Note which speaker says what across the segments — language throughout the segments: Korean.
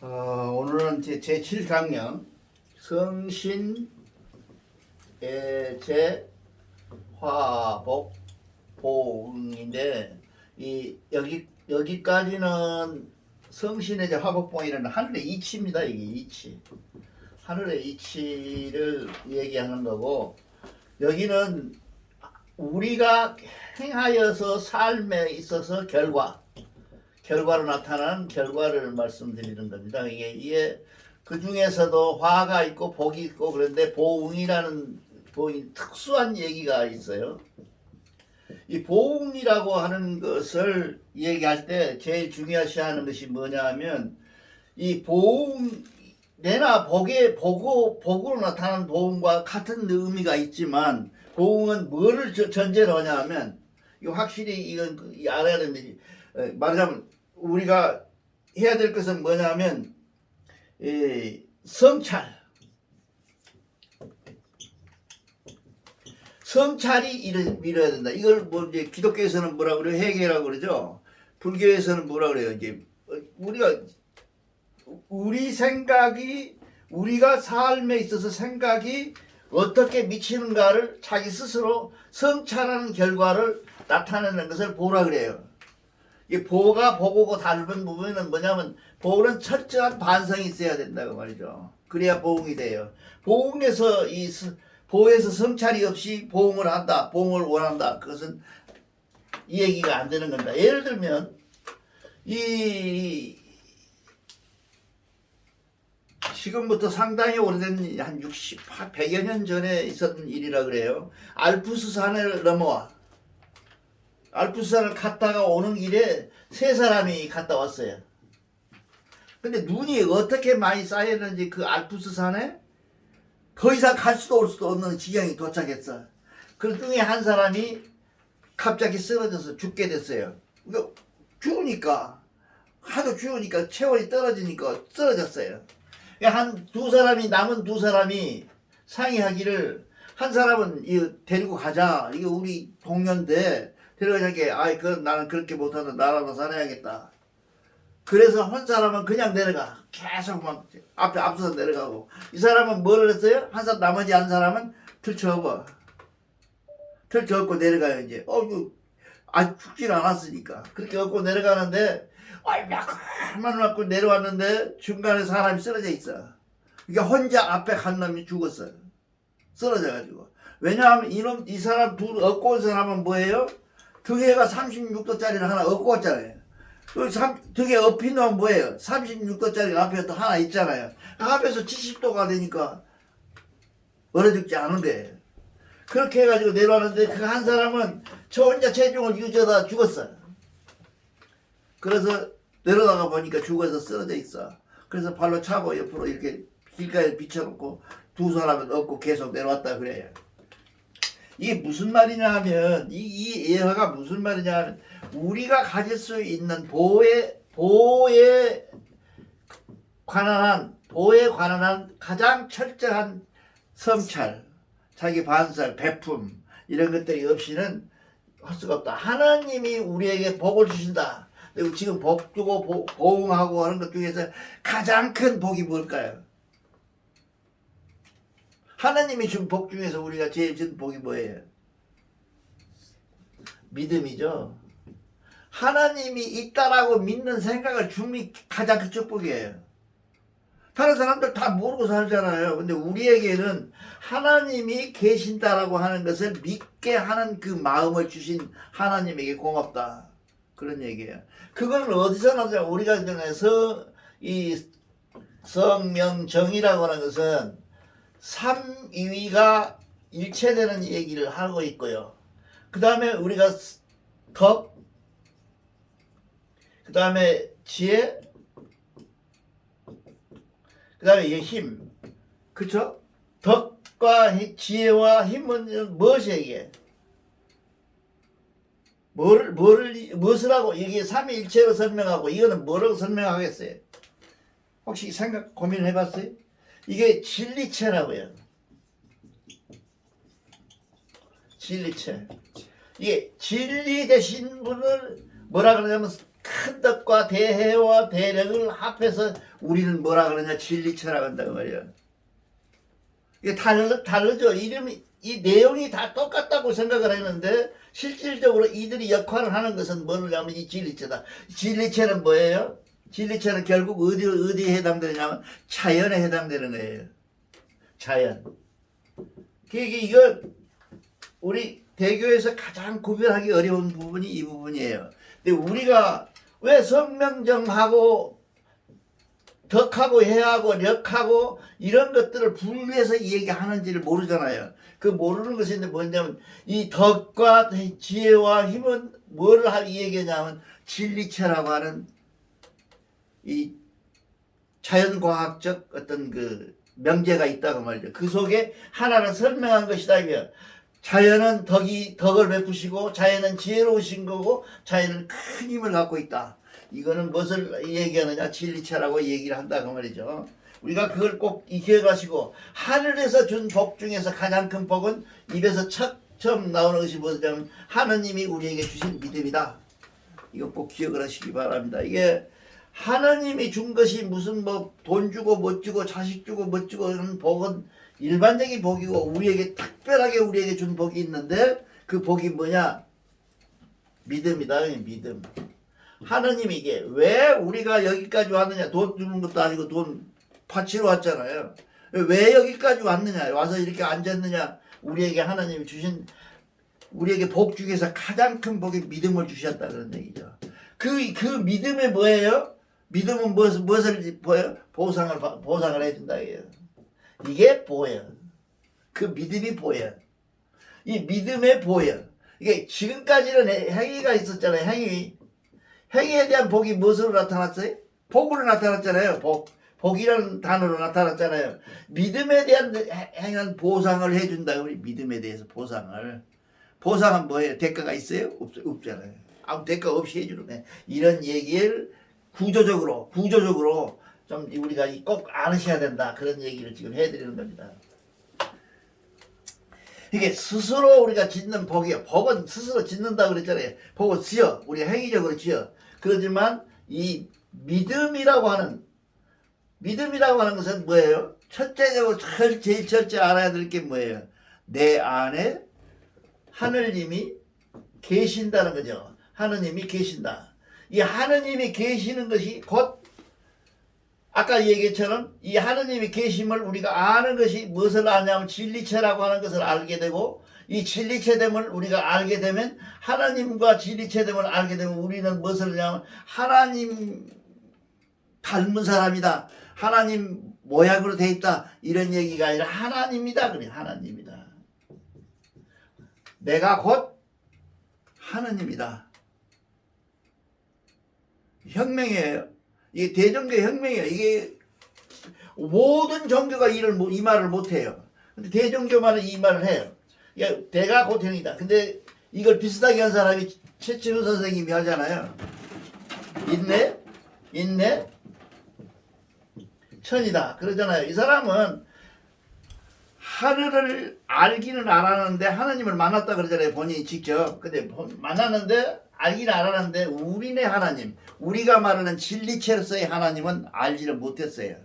Speaker 1: 오늘은 제7강령 성신, 예제, 화복, 보응인데 여기까지는 성신의 제 화복봉이라는 하늘의 이치입니다. 이게 이치, 하늘의 이치를 얘기하는 거고, 여기는 우리가 행하여서 삶에 있어서 결과로 나타나는 결과를 말씀드리는 겁니다. 이게 그 중에서도 화가 있고 복이 있고, 그런데 보응이라는 특수한 얘기가 있어요. 이 보응이라고 하는 것을 얘기할 때 제일 중요시하는 것이 뭐냐 하면, 이 보응, 내나 복으로 나타나는 보응과 같은 의미가 있지만, 보응은 뭐를 전제로 하냐 하면, 이거 확실히 이건 알아야 됩니다. 말하자면 우리가 해야 될 것은 뭐냐면 성찰이 이뤄야 된다. 이걸 뭐 이제 기독교에서는 뭐라 그래요? 회개라고 그러죠. 불교에서는 뭐라 그래요? 이제 우리 생각이, 우리가 삶에 있어서 생각이 어떻게 미치는가를 자기 스스로 성찰하는 결과를 나타내는 것을 보라 그래요. 이 보가 보고고 다른 부분은 뭐냐면, 보는 철저한 반성이 있어야 된다고 말이죠. 그래야 보응이 돼요. 보에서 성찰이 없이 보응을 한다, 보응을 원한다, 그것은 이 얘기가 안 되는 겁니다. 예를 들면 지금부터 상당히 오래된, 한 100여 년 전에 있었던 일이라 그래요. 알프스 산을 넘어와 알프스산을 갔다가 오는 길에 세 사람이 갔다 왔어요. 근데 눈이 어떻게 많이 쌓였는지 그 알프스산에 더 이상 갈 수도 올 수도 없는 지경이 도착했어. 그 중에 한 사람이 갑자기 쓰러져서 죽게 됐어요. 그러니까 하도 추우니까 체온이 떨어지니까 쓰러졌어요. 남은 두 사람이 상의하기를, 한 사람은 이거 데리고 가자, 이거 우리 동료인데 데려가자게, 나는 그렇게 못하는데 나라도 살아야겠다. 그래서 한 사람은 그냥 내려가, 계속 막 앞서서 내려가고, 이 사람은 뭐를 했어요? 나머지 한 사람은 틀쳐엎어. 틀쳐엎고 내려가요. 이제 죽질 않았으니까 그렇게 업고 내려가는데, 몇만 맞고 내려왔는데 중간에 사람이 쓰러져 있어. 그러니까 혼자 앞에 간 놈이 죽었어, 쓰러져가지고. 왜냐하면 이 사람 둘 업고 온 사람은 뭐예요? 등에가 36도짜리를 하나 업고 왔잖아요. 등에 업힌 놈은 뭐예요? 36도짜리가 앞에 또 하나 있잖아요. 앞에서 70도가 되니까 얼어 죽지 않은 거예요. 그렇게 해가지고 내려왔는데, 그 한 사람은 저 혼자 체중을 유지하다 죽었어. 그래서 내려다가 보니까 죽어서 쓰러져 있어. 그래서 발로 차고 옆으로 이렇게 길가에 비춰놓고 두 사람은 업고 계속 내려왔다 그래요. 이게 무슨 말이냐 하면, 이 예화가 무슨 말이냐 하면, 우리가 가질 수 있는 보에 관한 가장 철저한 성찰, 자기 반설, 베품, 이런 것들이 없이는 할 수가 없다. 하나님이 우리에게 복을 주신다. 그리고 지금 복 주고 보응하고 하는 것 중에서 가장 큰 복이 뭘까요? 하나님이 준 복 중에서 우리가 제일 준 복이 뭐예요? 믿음이죠. 하나님이 있다라고 믿는 생각을 줌이 가장 큰 축복이에요. 다른 사람들 다 모르고 살잖아요. 근데 우리에게는 하나님이 계신다라고 하는 것을 믿게 하는 그 마음을 주신 하나님에게 고맙다, 그런 얘기예요. 그건 어디서 나오냐? 우리가 이 성명정이라고 하는 것은 삼위가 일체되는 얘기를 하고 있고요. 그 다음에 우리가 덕, 그 다음에 지혜, 그 다음에 힘. 그쵸? 덕과 지혜와 힘은 무엇이 얘기해? 무엇을 하고, 이게 삼위일체로 설명하고, 이거는 뭐라고 설명하겠어요? 혹시 고민을 해봤어요? 이게 진리체라고요. 진리체. 이게 진리 되신 분을 뭐라 그러냐면 큰 덕과 대해와 대력을 합해서 우리는 뭐라 그러냐 진리체라고 한다고 말이야. 이게 다르죠. 이름이 이 내용이 다 똑같다고 생각을 했는데 실질적으로 이들이 역할을 하는 것은 뭐냐면 이 진리체다. 진리체는 뭐예요? 진리체는 결국 어디에 해당되냐면 자연에 해당되는 거예요. 자연. 이거 우리 대교에서 가장 구별하기 어려운 부분이 이 부분이에요. 근데 우리가 왜 성명정하고 덕하고 해하고 력하고 이런 것들을 분리해서 얘기하는지를 모르잖아요. 그 모르는 것이 뭐냐면 이 덕과 지혜와 힘은 뭐를 얘기하냐면 진리체라고 하는 이 자연과학적 어떤 그 명제가 있다고 말이죠. 그 속에 하나를 설명한 것이다. 이게 자연은 덕을 베푸시고 자연은 지혜로우신 거고 자연은 큰 힘을 갖고 있다. 이거는 무엇을 얘기하느냐 진리체라고 얘기를 한다고 말이죠. 우리가 그걸 꼭 기억하시고 하늘에서 준 복 중에서 가장 큰 복은 입에서 처음 나오는 것이 뭐냐면 하느님이 우리에게 주신 믿음이다. 이거 꼭 기억을 하시기 바랍니다. 이게 하느님이 준 것이 무슨 뭐 돈 주고 못 주고 자식 주고 못 주고 이런 복은 일반적인 복이고 우리에게 특별하게 우리에게 준 복이 있는데 그 복이 뭐냐? 믿음이다. 믿음. 하느님이 이게 왜 우리가 여기까지 왔느냐? 돈 주는 것도 아니고 돈 바치러 왔잖아요. 왜 여기까지 왔느냐? 와서 이렇게 앉았느냐? 우리에게 하나님이 주신 우리에게 복 중에서 가장 큰 복이 믿음을 주셨다 그런 얘기죠. 그 믿음이 뭐예요? 믿음은 무엇을 보여? 보상을 해준다 이게요. 이게 보여. 그 믿음이 보여. 이 믿음의 보여. 이게 지금까지는 행위가 있었잖아요. 행위에 대한 복이 무엇으로 나타났어요? 복으로 나타났잖아요. 복이라는 단어로 나타났잖아요. 믿음에 대한 행한 보상을 해준다. 우리 믿음에 대해서 보상을. 보상은 뭐예요? 대가가 있어요? 없잖아요. 아무 대가 없이 해주는 이런 얘기를 구조적으로 좀 우리가 꼭 알으셔야 된다. 그런 얘기를 지금 해드리는 겁니다. 이게 스스로 우리가 짓는 복이요. 복은 스스로 짓는다고 그랬잖아요. 복은 지어. 우리가 행위적으로 지어. 그렇지만 이 믿음이라고 하는 것은 뭐예요? 첫째적으로 제일 첫째 알아야 될 게 뭐예요? 내 안에 하느님이 계신다는 거죠. 하느님이 계신다. 이 하느님이 계시는 것이 곧 아까 얘기처럼 이 하느님이 계심을 우리가 아는 것이 무엇을 아냐면 진리체라고 하는 것을 알게 되고 이 진리체됨을 우리가 알게 되면 하나님과 진리체됨을 알게 되면 우리는 무엇을 하냐면 하나님 닮은 사람이다. 하나님 모양으로 돼 있다. 이런 얘기가 아니라 하나님이다. 그래 하나님이다. 내가 곧 하느님이다. 혁명이에요. 이게 대종교 혁명이에요. 이게 모든 종교가 이 말을 못해요. 근데 대종교만은 이 말을 해요. 내가 곧 형이다. 근데 이걸 비슷하게 한 사람이 최치훈 선생님이 하잖아요. 인내, 천이다. 그러잖아요. 이 사람은 하늘을 알기는 알았는데 하나님을 만났다 그러잖아요. 본인이 직접. 근데 만났는데 알기는 알았는데 우리네 하나님, 우리가 말하는 진리체로서의 하나님은 알지를 못했어요.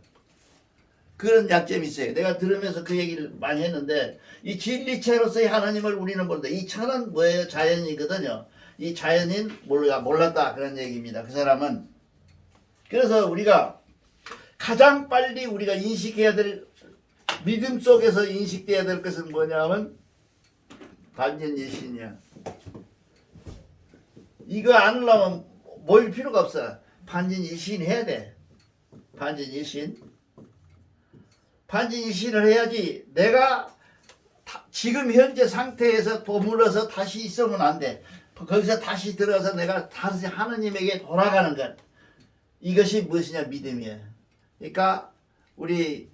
Speaker 1: 그런 약점이 있어요. 내가 들으면서 그 얘기를 많이 했는데 이 진리체로서의 하나님을 우리는 모른다. 이 천은 뭐예요? 자연이거든요. 이 자연인 몰랐다 그런 얘기입니다. 그 사람은. 그래서 우리가 가장 빨리 우리가 인식해야 될 믿음 속에서 인식돼야 될 것은 뭐냐면 반전일신이야. 이거 안으려면 모일 필요가 없어. 반전일신 해야 돼. 반전일신을 해야지 내가 지금 현재 상태에서 머물러서 다시 있으면 안 돼. 거기서 다시 들어가서 내가 다시 하느님에게 돌아가는 것. 이것이 무엇이냐? 믿음이에요. 그러니까 우리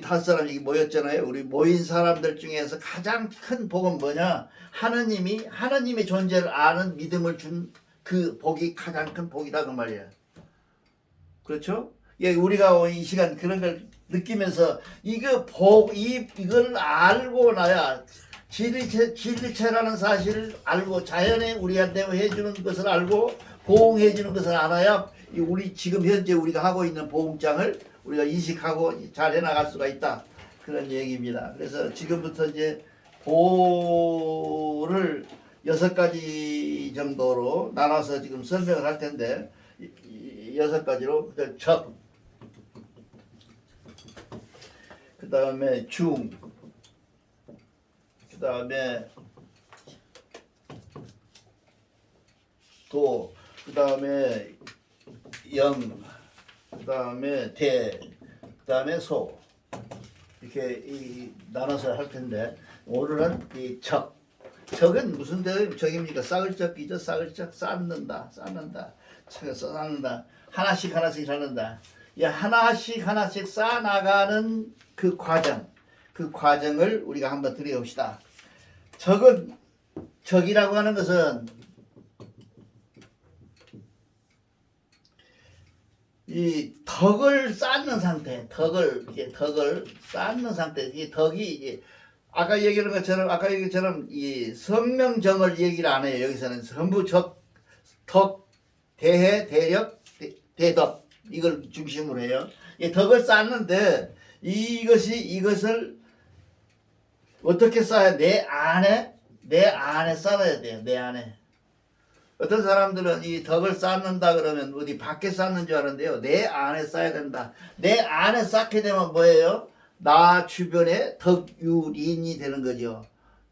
Speaker 1: 다섯 사람이 모였잖아요. 우리 모인 사람들 중에서 가장 큰 복은 뭐냐? 하나님의 존재를 아는 믿음을 준 그 복이 가장 큰 복이다 그 말이에요. 그렇죠? 예, 우리가 이 시간 그런 걸 느끼면서 이걸 알고 나야 진리체라는 사실을 알고 자연에 우리한테 해주는 것을 알고 보응해주는 것을 알아야 우리 지금 현재 우리가 하고 있는 보응장을 우리가 인식하고 잘 해나갈 수가 있다. 그런 얘기입니다. 그래서 지금부터 이제 보를 6가지 정도로 나눠서 지금 설명을 할 텐데 6가지로 적, 그 다음에 중, 그 다음에 도, 그 다음에 영, 그 다음에 대, 그 다음에 소, 이렇게 나눠서 할 텐데 오늘은 이 적. 적은 무슨 적입니까? 싹을 적이죠. 싹을 적 쌓는다. 쌓는다. 하나씩 쌓는다. 이 하나씩 쌓아나가는 그 과정을 우리가 한번 들여봅시다. 적이라고 하는 것은 이 덕을 쌓는 상태, 덕을 쌓는 상태. 이 덕이 이제 아까 얘기한 것처럼 이 성명정을 얘기를 안 해요. 여기서는 전부 덕, 대해, 대력, 대덕 이걸 중심으로 해요. 이 덕을 쌓는데 이것을 어떻게 쌓아야 내 안에 쌓아야 돼요. 내 안에. 어떤 사람들은 이 덕을 쌓는다 그러면 어디 밖에 쌓는 줄 아는데요. 내 안에 쌓아야 된다. 내 안에 쌓게 되면 뭐예요? 나 주변에 덕유린이 되는 거죠.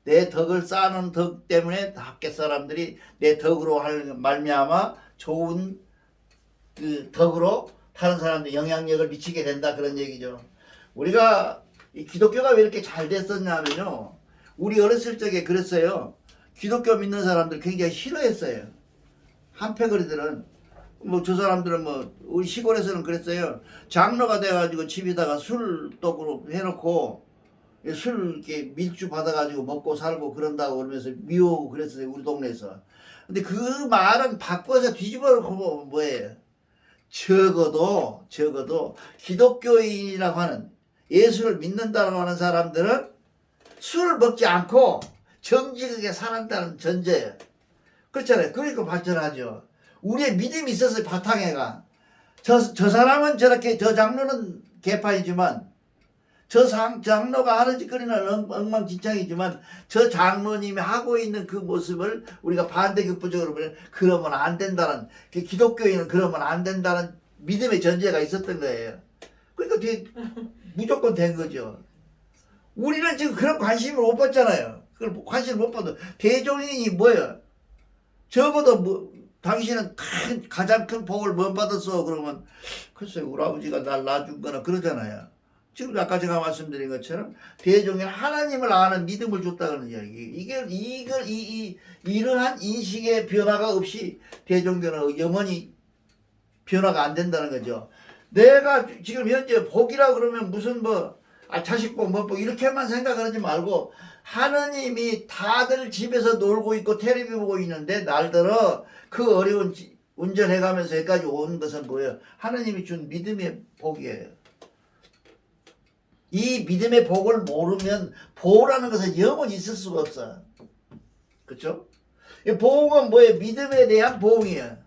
Speaker 1: 내 덕을 쌓는 덕 때문에 밖에 사람들이 내 덕으로 할 말미암아 좋은 그 덕으로 다른 사람들 영향력을 미치게 된다 그런 얘기죠. 우리가 이 기독교가 왜 이렇게 잘 됐었냐면요. 우리 어렸을 적에 그랬어요. 기독교 믿는 사람들 굉장히 싫어했어요. 한패거리들은 저 사람들은 우리 시골에서는 그랬어요. 장로가 돼가지고 집에다가 술 떡으로 해놓고 술 이렇게 밀주 받아가지고 먹고 살고 그런다고 그러면서 미워하고 그랬어요. 우리 동네에서. 근데 그 말은 바꿔서 뒤집어 놓고 뭐예요? 적어도 기독교인이라고 하는 예수를 믿는다고 하는 사람들은 술을 먹지 않고 정직하게 살았다는 전제예요. 그렇잖아요. 그러니까 발전하죠. 우리의 믿음이 있어서 바탕에가 저 사람은 저렇게 저 장로는 개판이지만 저 장로가 하는 짓거리는 엉망진창이지만 저 장로님이 하고 있는 그 모습을 우리가 반대급부적으로 보면 그러면 안 된다는 기독교인은 그러면 안 된다는 믿음의 전제가 있었던 거예요. 그러니까 무조건 된 거죠. 우리는 지금 그런 관심을 못 받잖아요. 그걸 관심을 못 받아. 대종인이 뭐예요? 적어도 당신은 가장 큰 복을 못 받았어. 그러면 글쎄 우리 아버지가 날 낳아준 거나 그러잖아요. 지금 아까 제가 말씀드린 것처럼 대종인 하나님을 아는 믿음을 줬다는 이야기. 이러한 인식의 변화가 없이 대종교는 영원히 변화가 안 된다는 거죠. 내가 지금 현재 복이라 그러면 무슨 자식 복, 뭐 이렇게만 생각하지 말고 하느님이 다들 집에서 놀고 있고 텔레비 보고 있는데 날들어 그 어려운 운전해가면서 여기까지 온 것은 뭐예요? 하느님이 준 믿음의 복이에요. 이 믿음의 복을 모르면 복이라는 것은 영원히 있을 수가 없어. 그렇죠? 복은 뭐예요? 믿음에 대한 복이에요.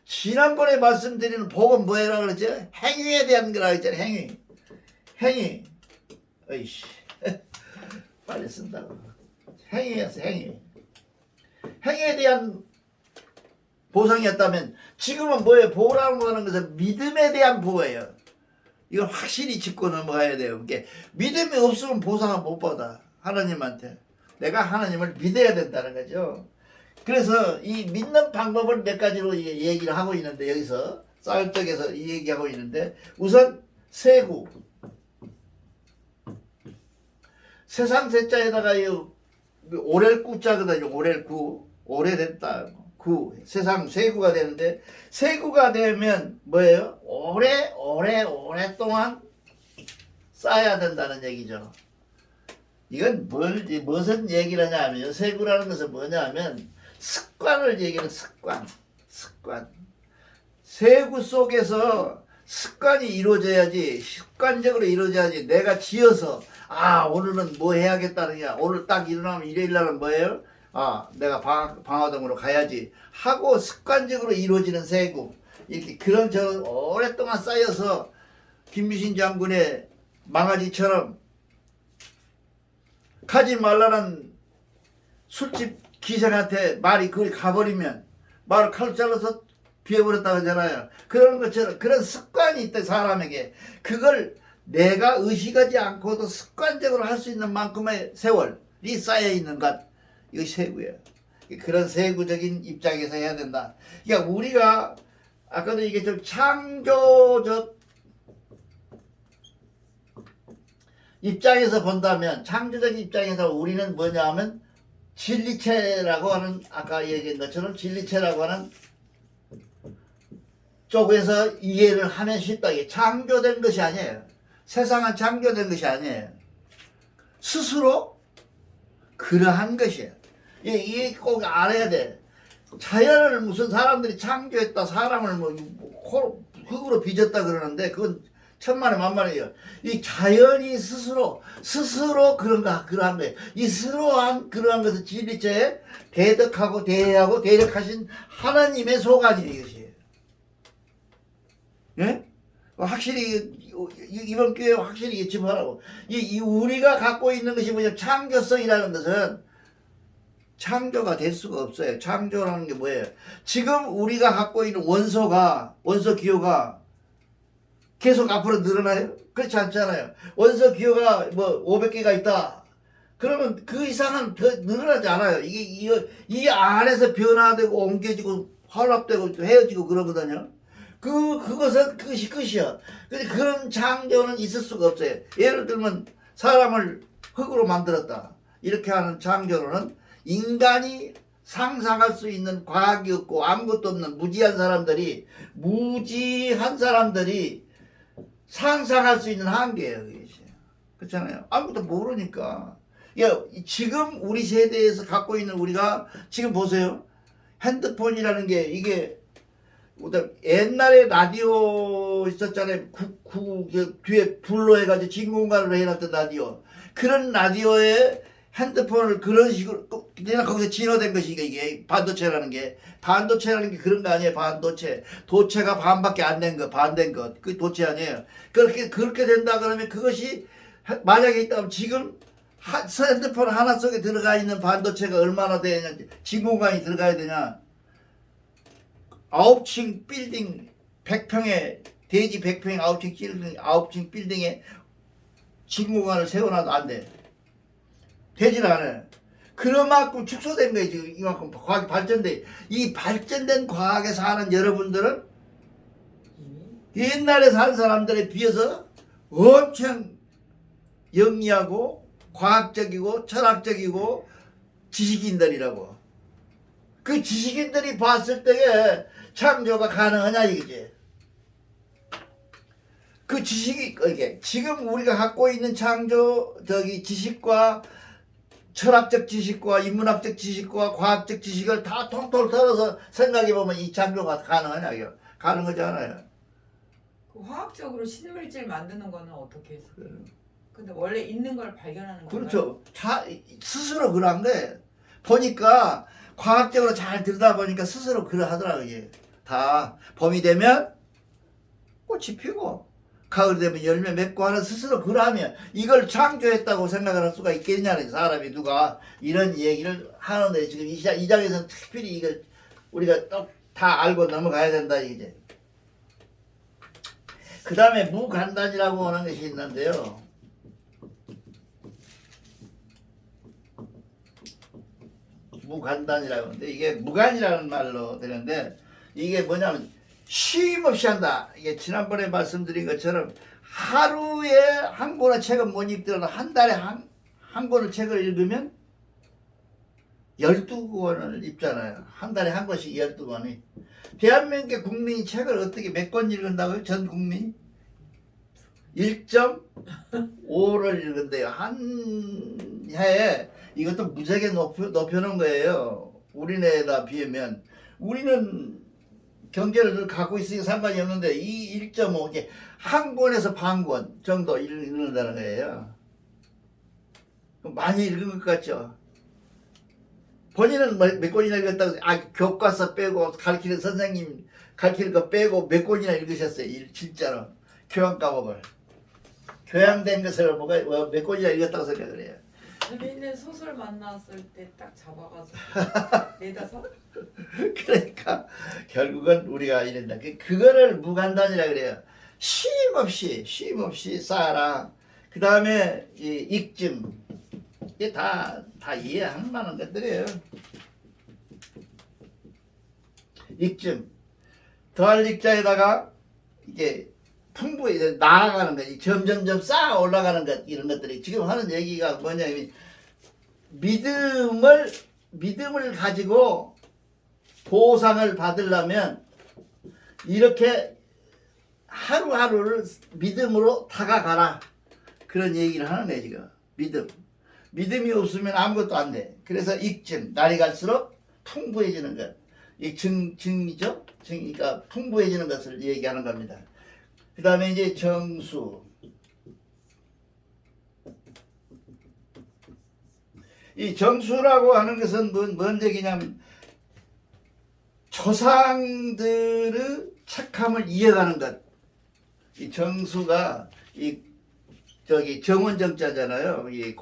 Speaker 1: 지난번에 말씀드리는 복은 뭐라고 그랬죠? 행위에 대한 거라고 했잖아요. 행위. 어이씨. 빨리 쓴다고. 행위였어, 행위. 행위에 대한 보상이었다면 지금은 뭐예요? 보라고 하는 것은 믿음에 대한 보예요. 이걸 확실히 짚고 넘어가야 돼요. 그게 믿음이 없으면 보상을 못 받아. 하나님한테. 내가 하나님을 믿어야 된다는 거죠. 그래서 이 믿는 방법을 몇 가지로 얘기를 하고 있는데 여기서 쌀떡에서 얘기하고 있는데 우선 세구. 세상 세자에다가 오렐구자거든요. 오렐구. 오래됐다. 구. 세상 세구가 되는데 세구가 되면 뭐예요? 오랫동안 쌓아야 된다는 얘기죠. 이건 무슨 얘기를 하냐면 세구라는 것은 뭐냐면 습관을 얘기하는 습관. 세구 속에서 습관이 이루어져야지, 습관적으로 이루어져야지. 내가 지어서 오늘은 뭐 해야겠다는 게 오늘 딱 일어나면 일요일 날은 뭐예요? 내가 방화동으로 가야지 하고 습관적으로 이루어지는 세국. 이렇게 그런 저 오랫동안 쌓여서 김유신 장군의 망아지처럼 가지 말라는 술집 기생한테 말이 거기 가버리면 말을 칼로 잘라서 비워버렸다 그러잖아요. 그런 것처럼 그런 습관이 있다 사람에게. 그걸 내가 의식하지 않고도 습관적으로 할 수 있는 만큼의 세월이 쌓여있는 것, 이것이 세구예요. 그런 세구적인 입장에서 해야 된다. 그러니까 우리가 아까도 이게 좀 창조적 입장에서 본다면, 창조적 입장에서 우리는 뭐냐 하면 진리체라고 하는, 아까 얘기한 것처럼 진리체라고 하는 쪽에서 이해를 하면 쉽다. 이게 창조된 것이 아니에요. 세상은 창조된 것이 아니에요. 스스로 그러한 것이에요. 이게 꼭 알아야 돼. 자연을 무슨 사람들이 창조했다, 사람을 뭐 흙으로 빚었다 그러는데 그건 천만에 만만해요. 이 자연이 스스로 그러한 거예요. 이 스스로한 그러한 것을 진리체에 대덕하고 대하고 대력하신 하나님의 소관이 이것이에요. 예? 확실히 이번 기회에 확실히 예측하라고. 이 우리가 갖고 있는 것이 뭐냐? 창조성이라는 것은 창조가 될 수가 없어요. 창조라는 게 뭐예요? 지금 우리가 갖고 있는 원소 기호가 계속 앞으로 늘어나요? 그렇지 않잖아요. 원소 기호가 뭐 500개가 있다. 그러면 그 이상은 더 늘어나지 않아요. 이게 안에서 변화되고 옮겨지고 화합되고 헤어지고 그러거든요. 그것이 끝이야. 근데 그런 창조는 있을 수가 없어요. 예를 들면 사람을 흙으로 만들었다. 이렇게 하는 창조로는 인간이 상상할 수 있는 과학이 없고 아무것도 없는 무지한 사람들이 상상할 수 있는 한계예요. 그렇잖아요. 아무것도 모르니까. 지금 우리 세대에서 갖고 있는 우리가 지금 보세요. 핸드폰이라는 게 이게 옛날에 라디오 있었잖아요. 뒤에 불로 해가지고 진공관으로 해놨던 라디오. 그런 라디오에 핸드폰을 그런 식으로 그냥 거기서 진화된 것이 이게 반도체라는 게 그런 거 아니에요. 도체가 반밖에 안 된 거, 반된 것, 그 도체 아니에요. 그렇게 된다 그러면 그것이 만약에 있다면 지금 핸드폰 하나 속에 들어가 있는 반도체가 얼마나 되냐, 진공관이 들어가야 되냐. 9층 빌딩 100평에 대지 100평에 9층 빌딩에 진공관을 세워놔도 안 돼. 되질 않아요. 그만큼 축소된 거예요. 지금 이만큼 과학이 발전돼. 이 발전된 과학에 사는 여러분들은 옛날에 산 사람들에 비해서 엄청 영리하고 과학적이고 철학적이고 지식인들이라고. 그 지식인들이 봤을 때에 창조가 가능하냐 이거지. 그 지식이 이게 지금 우리가 갖고 있는 지식과 철학적 지식과 인문학적 지식과 과학적 지식을 다 통통 털어서 생각해보면 이 창조가 가능하냐 이거. 가능하지 않아요.
Speaker 2: 그 화학적으로 신물질 만드는 거는 어떻게 해서? 근데 원래 있는 걸 발견하는 거예요.
Speaker 1: 그렇죠. 스스로 그러한 거예요. 보니까 과학적으로 잘 들여다보니까 스스로 그러하더라고요. 이게. 다 봄이 되면 꽃이 피고 가을 되면 열매 맺고 하는 스스로 그러하면 이걸 창조했다고 생각을 할 수가 있겠냐는 사람이 누가 이런 얘기를 하는데 지금 이 장에서는 특별히 이걸 우리가 또 다 알고 넘어가야 된다 이제. 그 다음에 무간단이라고 하는 것이 있는데요. 무간단이라고 하는데 이게 무간이라는 말로 되는데 이게 뭐냐면 쉼 없이 한다. 이게 지난번에 말씀드린 것처럼 하루에 한 권의 책을 못 읽더라도 한 달에 한 권의 책을 읽으면 12권을 읽잖아요. 한 달에 한 권씩 12권이. 대한민국의 국민이 책을 어떻게 몇 권 읽는다고요? 전 국민이? 1.5를 읽은대요. 한 해에. 이것도 무지하게 높여놓은 거예요. 우리네에다 비하면. 우리는 경제를 갖고 있으니까 상관이 없는데 이 1.5 이게 한 권에서 반 권 정도 읽는다는 거예요. 많이 읽은 것 같죠? 본인은 몇 권이나 읽었다고, 교과서 빼고, 가르치는 선생님 가르치는 거 빼고 몇 권이나 읽으셨어요, 진짜로. 교양 과목을. 교양된 것을 몇 권이나 읽었다고 생각을 해요.
Speaker 2: 재미있는 소설 만났을 때 딱 잡아가지고 네다섯?
Speaker 1: 그러니까, 결국은 우리가 이런다. 그거를 무간단이라 그래요. 쉼 없이 쌓아라. 그 다음에, 익증. 이게 다 이해할 만한 것들이에요. 익증. 더할 익자에다가 이게 풍부히 나아가는 것, 점점점 쌓아 올라가는 것, 이런 것들이 지금 하는 얘기가 뭐냐면, 믿음을 가지고 보상을 받으려면 이렇게 하루하루를 믿음으로 다가가라. 그런 얘기를 하는 거예요, 지금. 믿음이 없으면 아무것도 안 돼. 그래서 익증, 날이 갈수록 풍부해지는 것. 이 증이죠? 그러니까 풍부해지는 것을 얘기하는 겁니다. 그 다음에 이제 정수. 이 정수라고 하는 것은 뭔 얘기냐면, 조상들의 착함을 이어가는 것. 이 정수가 정원정자잖아요. 이게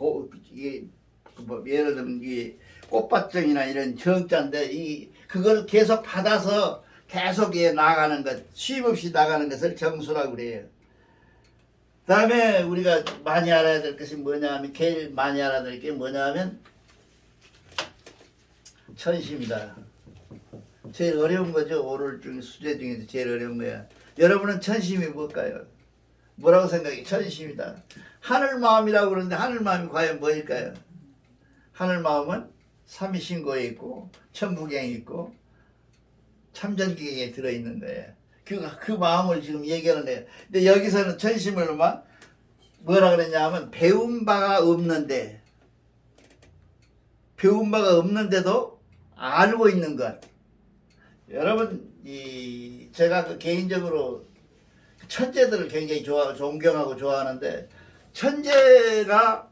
Speaker 1: 뭐 예를 들면 이 꽃밭정이나 이런 정자인데 그걸 계속 받아서 계속 나가는 것, 쉼 없이 나가는 것을 정수라고 그래요. 다음에 우리가 많이 알아야 될 것이 뭐냐면, 제일 많이 알아야 될 게 뭐냐면 천심이다. 제일 어려운 거죠. 오를 중에 수제 중에서 제일 어려운 거야. 여러분은 천심이 뭘까요? 뭐라고 생각해? 천심이다. 하늘 마음이라고 그러는데 하늘 마음이 과연 뭐일까요? 하늘 마음은 삼위신고에 있고 천부경에 있고 참전기경에 들어있는 거예요. 그 마음을 지금 얘기하는 거예요. 근데 여기서는 천심을 뭐라 그랬냐면, 배운 바가 없는데도 알고 있는 것. 여러분, 제가 개인적으로 천재들을 굉장히 존경하고 좋아하는데, 천재가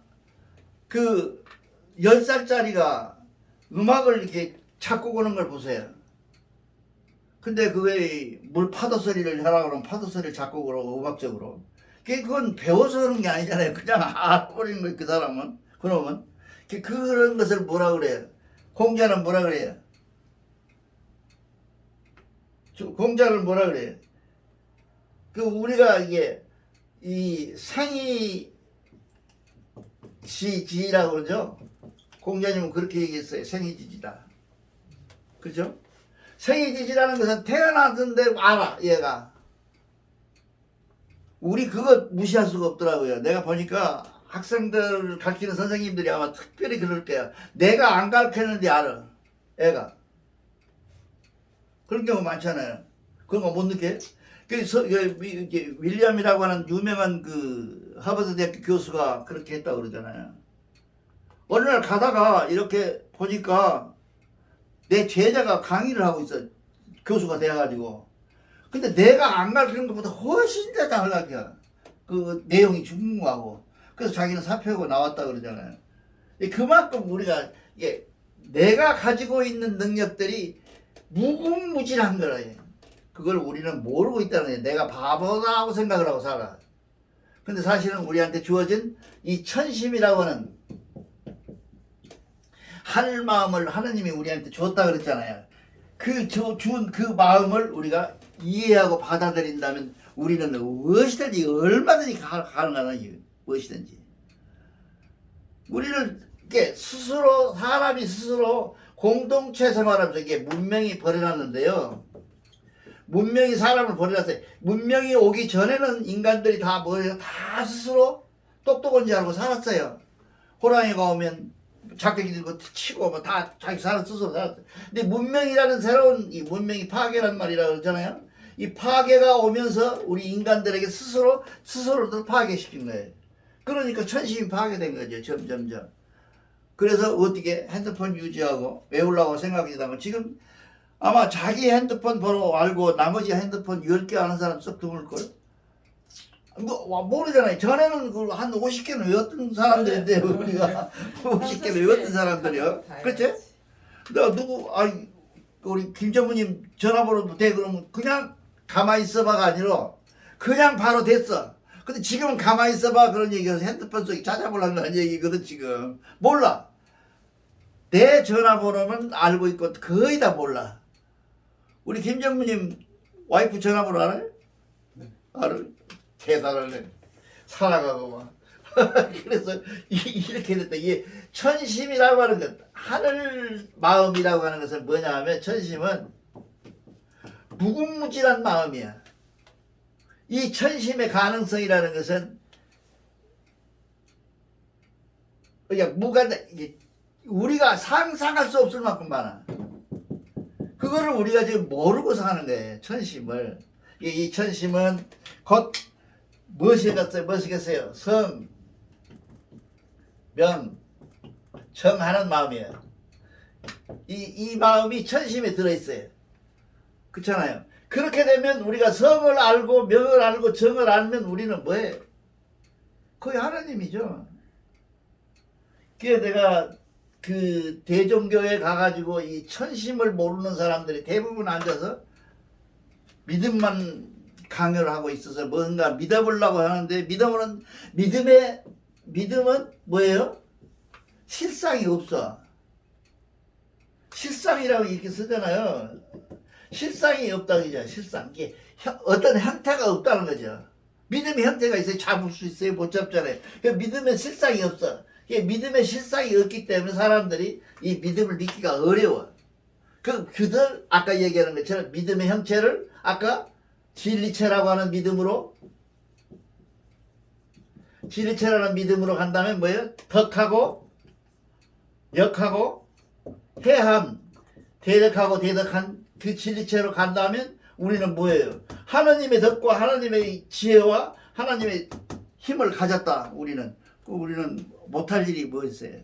Speaker 1: 10살짜리가 음악을 이렇게 작곡하는 걸 보세요. 근데 그게 파도 소리를 하라고 그러면 파도 소리를 작곡을 하고 음악적으로. 그건 배워서 하는 게 아니잖아요. 그냥 알아버리는 거예요, 그 사람은. 그러면. 그런 것을 뭐라 그래요? 공자는 뭐라 그래요? 공자를 뭐라 그래요? 우리가 이 생이지라고 그러죠? 공자님은 그렇게 얘기했어요. 생이지지다. 그죠? 생이지지라는 것은 태어났는데 알아, 얘가. 우리 그거 무시할 수가 없더라고요. 내가 보니까 학생들 가르치는 선생님들이 아마 특별히 그럴 거야. 내가 안 가르쳤는데 알아, 애가. 그런 경우 많잖아요. 그런 거 못 느껴요? 그래서 윌리엄이라고 하는 유명한 하버드 대학교 교수가 그렇게 했다고 그러잖아요. 어느 날 가다가 이렇게 보니까 내 제자가 강의를 하고 있어. 교수가 돼가지고. 근데 내가 안 가르치는 것보다 훨씬 더 달라요. 그 내용이 중요하고. 그래서 자기는 사표하고 나왔다 그러잖아요. 그만큼 우리가 내가 가지고 있는 능력들이 무궁무진한 거예요. 그걸 우리는 모르고 있다는 거예요. 내가 바보다고 생각을 하고 살아. 근데 사실은 우리한테 주어진 이 천심이라고 하는 하늘 마음을 하느님이 우리한테 줬다 그랬잖아요. 준 그 마음을 우리가 이해하고 받아들인다면 우리는 무엇이든지 얼마든지 가능하다. 무엇이든지. 우리는 사람이 스스로 공동체 생활하면서 문명이 벌어졌는데요. 문명이 사람을 버려놨어요. 문명이 오기 전에는 인간들이 다 스스로 똑똑한 줄 알고 살았어요. 호랑이가 오면 작대기 들고 치고 다 자기 스스로 살았어요. 근데 문명이라는 새로운 이 문명이 파괴란 말이라고 그러잖아요. 이 파괴가 오면서 우리 인간들에게 스스로를 파괴시킨 거예요. 그러니까 천심이 파괴된 거죠. 점점점. 그래서 어떻게 핸드폰 유지하고 외우려고 생각하시다면 지금 아마 자기 핸드폰 번호 알고 나머지 핸드폰 10개 아는 사람 썩 드물걸? 모르잖아요. 전에는 그 한 50개는 외웠던 사람들인데 우리가 50개는 외웠던 사람들이요. 그렇지? 내가 우리 김전무님 전화번호도 돼 그러면 그냥 가만히 있어봐가 아니라 그냥 바로 됐어. 근데 지금은 가만히 있어봐 그런 얘기해서 핸드폰 속에 찾아보려는 얘기거든 지금. 몰라. 내 전화번호는 알고 있고 거의 다 몰라. 우리 김전무님 와이프 전화번호 알아요?
Speaker 3: 네.
Speaker 1: 알아? 대단하네. 살아가고 막. 그래서 이렇게 됐다. 이게 천심이라고 하는 것, 하늘 마음이라고 하는 것은 뭐냐 하면 천심은 무궁무진한 마음이야. 이 천심의 가능성이라는 것은 그냥 우리가 상상할 수 없을 만큼 많아. 그거를 우리가 지금 모르고 사는 거예요. 천심을. 이 천심은 곧 무엇이겠어요? 성, 명, 정하는 마음이에요. 이 마음이 천심에 들어있어요. 그렇잖아요. 그렇게 되면 우리가 성을 알고 명을 알고 정을 알면 우리는 뭐예요? 거의 하나님이죠. 그래서 내가 그 대종교에 가가지고 이 천심을 모르는 사람들이 대부분 앉아서 믿음만 강요를 하고 있어서 뭔가 믿어보려고 하는데 믿음은 뭐예요? 실상이 없어. 실상이라고 이렇게 쓰잖아요. 실상이 없다는 거죠. 실상. 이게 어떤 형태가 없다는 거죠. 믿음의 형태가 있어요. 잡을 수 있어요. 못 잡잖아요. 믿음의 실상이 없어. 믿음의 실상이 없기 때문에 사람들이 이 믿음을 믿기가 어려워. 그들 아까 얘기하는 것처럼 믿음의 형체를 아까 진리체라고 하는 믿음으로 진리체라는 믿음으로 간다면 뭐예요? 덕하고 역하고 해함 대덕하고 대덕한 그 진리체로 간다면 우리는 뭐예요? 하나님의 덕과 하나님의 지혜와 하나님의 힘을 가졌다. 우리는 못할 일이 뭐 있어요?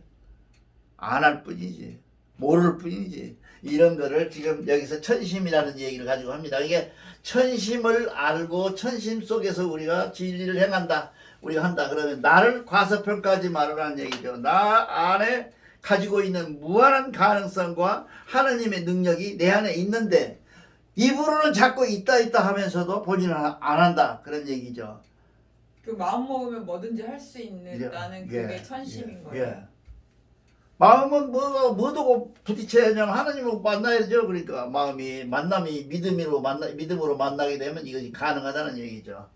Speaker 1: 안 할 뿐이지. 모를 뿐이지. 이런 거를 지금 여기서 천심이라는 얘기를 가지고 합니다. 이게 천심을 알고 천심 속에서 우리가 진리를 행한다. 우리가 한다. 그러면 나를 과소평가하지 말으라는 얘기죠. 나 안에 가지고 있는 무한한 가능성과 하나님의 능력이 내 안에 있는데 입으로는 자꾸 있다 하면서도 본인은 안 한다. 그런 얘기죠.
Speaker 2: 그 마음 먹으면 뭐든지 할 수 있는 그게 천심인 거예요.
Speaker 1: 마음은 뭐도 부딪혀야 하냐면 하나님을 만나야죠. 그러니까 만남이 믿음으로 만나게 되면 이것이 가능하다는 얘기죠.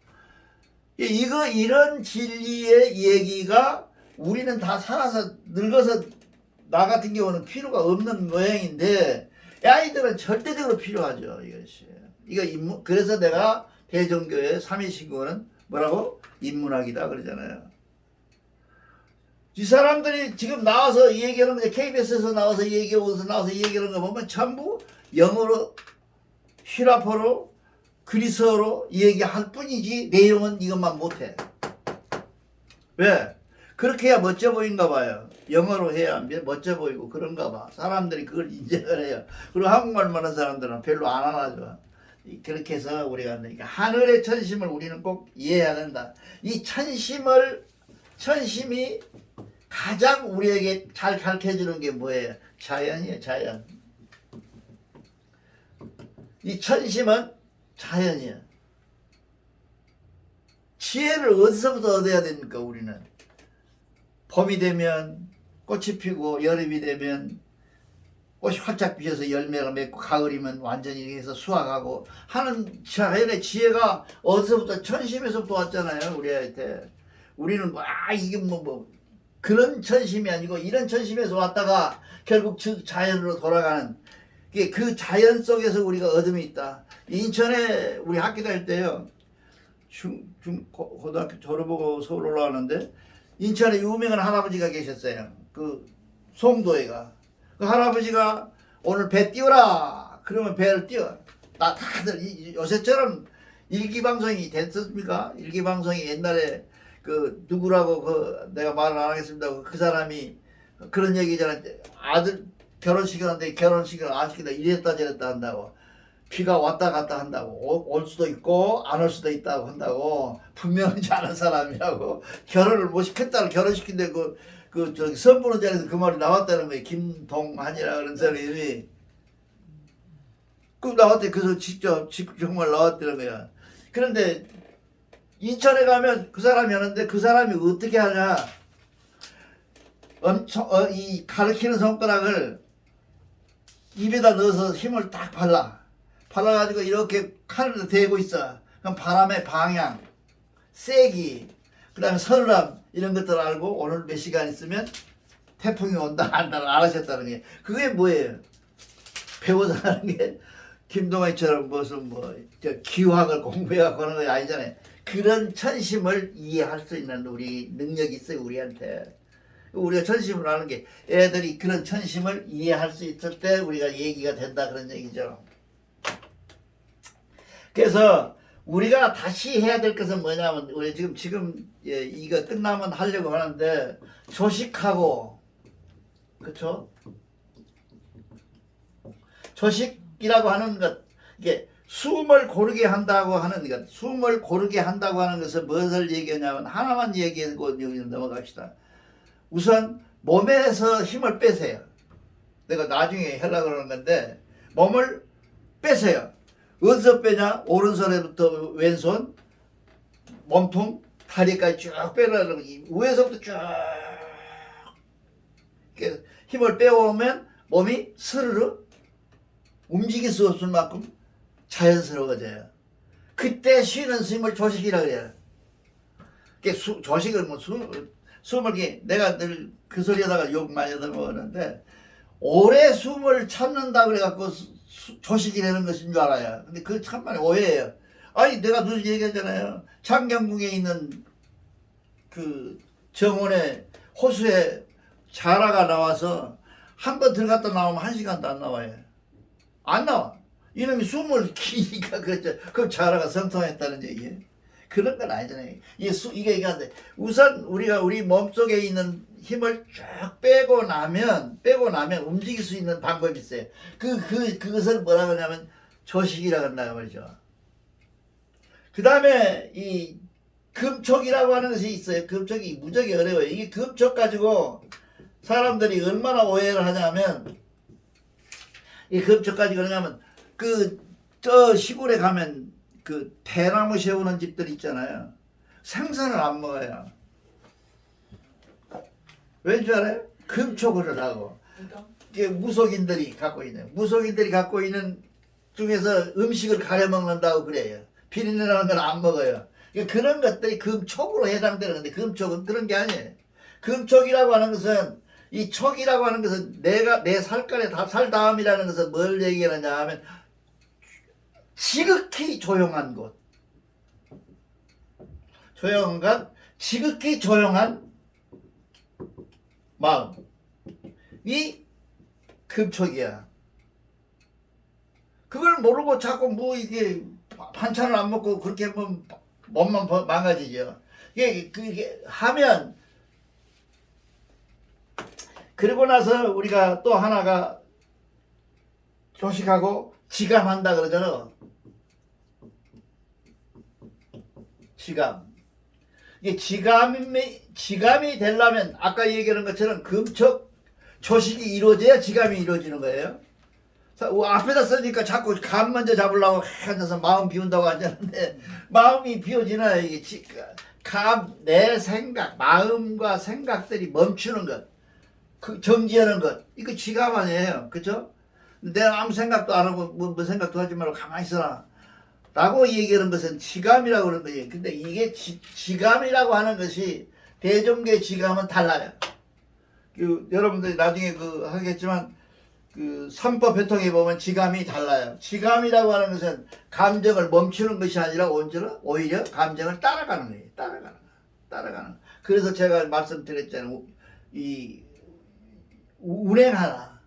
Speaker 1: 이런 진리의 얘기가 우리는 다 살아서 늙어서 나 같은 경우는 필요가 없는 모양인데 아이들은 절대적으로 필요하죠. 이것이. 그래서 내가 대종교의 삼위신고는 뭐라고? 인문학이다 그러잖아요. 이 사람들이 지금 나와서 얘기하는 거, KBS에서 나와서 얘기하는 거 보면 전부 영어로, 히라포로, 그리스어로 얘기할 뿐이지 내용은 이것만 못해. 왜? 그렇게 해야 멋져 보인가 봐요. 영어로 해야 멋져 보이고 그런가 봐. 사람들이 그걸 인정을 해요. 그리고 한국말만 하는 사람들은 별로 안 하죠. 그렇게 해서 우리가 그러니까 하늘의 천심을 우리는 꼭 이해해야 된다. 이 천심이 가장 우리에게 잘 가르쳐주는 게 뭐예요? 자연이에요. 자연. 이 천심은 자연이에요. 지혜를 어디서부터 얻어야 됩니까? 우리는 봄이 되면 꽃이 피고 여름이 되면 꽃이 활짝 피어서 열매가 맺고 가을이면 완전히 해서 수확하고 하는 자연의 지혜가 어디서부터 천심에서부터 왔잖아요. 우리한테. 우리는 이게 그런 천심이 아니고 이런 천심에서 왔다가 결국 자연으로 돌아가는 그 자연 속에서 우리가 얻음이 있다. 인천에 우리 학교 다닐 때요. 고등학교 졸업하고 서울 올라왔는데 인천에 유명한 할아버지가 계셨어요. 그 송도에가. 그 할아버지가 오늘 배 띄워라. 그러면 배를 띄워. 다들 요새처럼 일기방송이 됐습니까? 일기방송이 옛날에 누구라고 내가 말을 안 하겠습니다. 그 사람이 그런 얘기잖아. 아들 결혼식을 하는데 결혼식을 안 시킨다 이랬다 저랬다 한다고 비가 왔다 갔다 한다고 올 수도 있고 안 올 수도 있다고 한다고 분명하지 않은 사람이라고 결혼을 못 시켰다고 결혼시킨데 저기 선보는 자리에서 그 말이 나왔다는 거예요. 김동한이라 그런 사람이 그 나왔대. 그래서 직접 정말 나왔다는 거야. 그런데 인천에 가면 그 사람이 하는데 그 사람이 어떻게 하냐 엄청 이 가리키는 손가락을 입에다 넣어서 힘을 딱 발라가지고 이렇게 칼을 대고 있어. 그럼 바람의 방향, 세기, 그 다음에 서늘함 이런 것들을 알고 오늘 몇 시간 있으면 태풍이 온다 안다를 알아셨다는 게 그게 뭐예요? 배워서 하는 게 김동완처럼 무슨 기후학을 공부해갖고 하는 거 아니잖아요. 그런 천심을 이해할 수 있는 우리 능력이 있어요. 우리한테. 우리가 천심을 하는 게 애들이 그런 천심을 이해할 수 있을 때 우리가 얘기가 된다 그런 얘기죠. 그래서 우리가 다시 해야 될 것은 뭐냐면 우리 지금 이거 끝나면 하려고 하는데 조식하고 그쵸? 조식이라고 하는 것 이게 숨을 고르게 한다고 하는 것 숨을 고르게 한다고 하는 것은 무엇을 얘기하냐면 하나만 얘기하고 넘어갑시다. 우선 몸에서 힘을 빼세요. 내가 나중에 하려고 그러는 건데 몸을 빼세요. 어디서 빼냐? 오른손에부터 왼손, 몸통, 다리까지 쭉 빼라는 위에서부터 쭉 힘을 빼오면 몸이 스르르 움직일 수 없을 만큼 자연스러워져요. 그때 쉬는 숨을 조식이라 그래요. 조식을 숨을 내가 늘 그 소리에다가 욕 많이 얻어먹었는데 오래 숨을 참는다 그래갖고 조식이라는 것인 줄 알아요. 근데 그 참말 오해예요. 아니 내가 늘 얘기하잖아요. 창경궁에 있는 그 정원에 호수에 자라가 나와서 한 번 들어갔다 나오면 1시간도 안 나와요. 안 나와. 이놈이 숨을 기니까 그랬죠. 그럼 자라가 성통했다는 얘기예요. 그런 건 아니잖아요. 이게 얘기하는데 우선 우리 몸속에 있는 힘을 쭉 빼고 나면 움직일 수 있는 방법이 있어요. 그것을 뭐라 그러냐면 조식이라고 한다고 말이죠. 그 다음에 이 금촉이라고 하는 것이 있어요. 금촉이 무지하게 어려워요. 이게 금촉 가지고 사람들이 얼마나 오해를 하냐면 이 금촉 가지고 그러냐면 저 시골에 가면 그 대나무 세우는 집들 있잖아요. 생선을 안 먹어요. 왠 줄 알아요? 금촉을 하고. 이게 무속인들이 갖고 있는 중에서 음식을 가려 먹는다고 그래요. 비린내나는 건 안 먹어요. 그런 것들이 금촉으로 해당되는 건데 금촉은 그런 게 아니에요. 금촉이라고 하는 것은 이 촉이라고 하는 것은 내가 내 살다음이라는 것은 뭘 얘기하느냐 하면 지극히 조용한 곳. 지극히 조용한 마음. 이 금촉이야. 그걸 모르고 자꾸 이게 반찬을 안 먹고 그렇게 하면 몸만 망가지죠. 그게 하면 그러고 나서 우리가 또 하나가 조식하고 지감한다 그러잖아. 이게 지감이 되려면 아까 얘기하는 것처럼 금촉 조식이 이루어져야 지감이 이루어지는 거예요. 앞에다 쓰니까 자꾸 감 먼저 잡으려고 앉아서 마음 비운다고 앉았는데 마음이 비워지나 이게 내 생각 마음과 생각들이 멈추는 것 정지하는 것 이거 지감 아니에요. 그쵸? 내가 아무 생각도 안 하고 뭐 생각도 하지 말고 가만히 있어라 라고 얘기하는 것은 지감이라고 그러는 거예요. 근데 이게 지감이라고 하는 것이 대종교의 지감은 달라요. 여러분들이 나중에 하겠지만 삼법 회통에 보면 지감이 달라요. 지감이라고 하는 것은 감정을 멈추는 것이 아니라 오히려 감정을 따라가는 거예요. 따라가는. 그래서 제가 말씀드렸잖아요. 운행하라.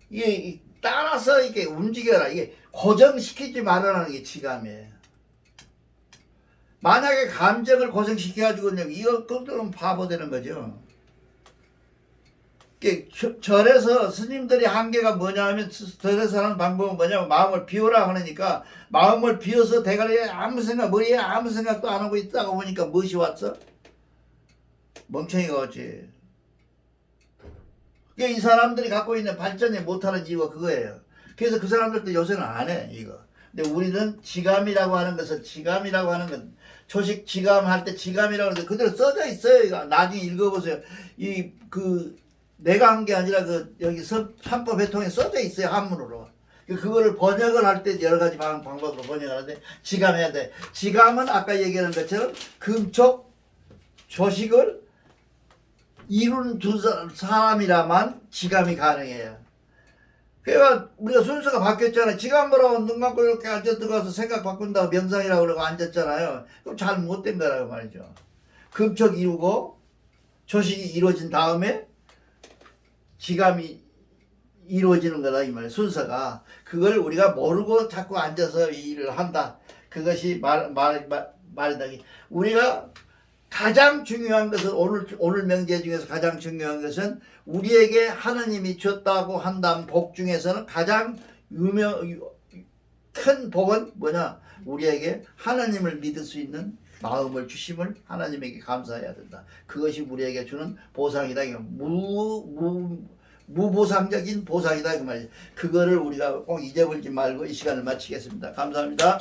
Speaker 1: 이게 따라서 이게 움직여라. 이게 고정시키지 말라는 게 지감이에요. 만약에 감정을 고정시켜가지고 이거 그러면 바보 되는 거죠. 절에서 스님들이 한계가 뭐냐 하면 절에서 하는 방법은 뭐냐면 마음을 비우라 하니까 마음을 비워서 대가리에 아무 생각 머리에 아무 생각도 안 하고 있다가 보니까 무엇이 왔어? 멍청이가 왔지. 이 사람들이 갖고 있는 발전이 못하는 이유가 그거예요. 그래서 그 사람들도 요새는 안 해 이거. 근데 우리는 지감이라고 하는 것은 지감이라고 하는 건 조식 지감할 때 지감이라고 하는 게 그대로 써져 있어요. 이거 나중에 읽어보세요. 내가 한 게 아니라 여기 삼법 회통에 써져 있어요 한문으로. 그거를 번역을 할 때 여러 가지 방법으로 번역하는데 지감해야 돼. 지감은 아까 얘기하는 것처럼 금촉 조식을 이룬 두 사람이라만 지감이 가능해요. 그러니까 우리가 순서가 바뀌었잖아요. 지감을 하고 눈 감고 이렇게 앉아 들어가서 생각 바꾼다고 명상이라고 그러고 앉았잖아요. 그럼 잘못된 거라고 말이죠. 금촉 이루고 조식이 이루어진 다음에 지감이 이루어지는 거다 이 말이에요. 순서가. 그걸 우리가 모르고 자꾸 앉아서 이 일을 한다. 그것이 말이다. 우리가 가장 중요한 것은 오늘 명제 중에서 가장 중요한 것은 우리에게 하느님이 줬다고 한다면 복 중에서는 가장 큰 복은 뭐냐? 우리에게 하나님을 믿을 수 있는 마음을 주심을 하나님에게 감사해야 된다. 그것이 우리에게 주는 보상이다. 무보상적인 보상이다 그 말이에요. 그거를 우리가 꼭 잊어버리지 말고 이 시간을 마치겠습니다. 감사합니다.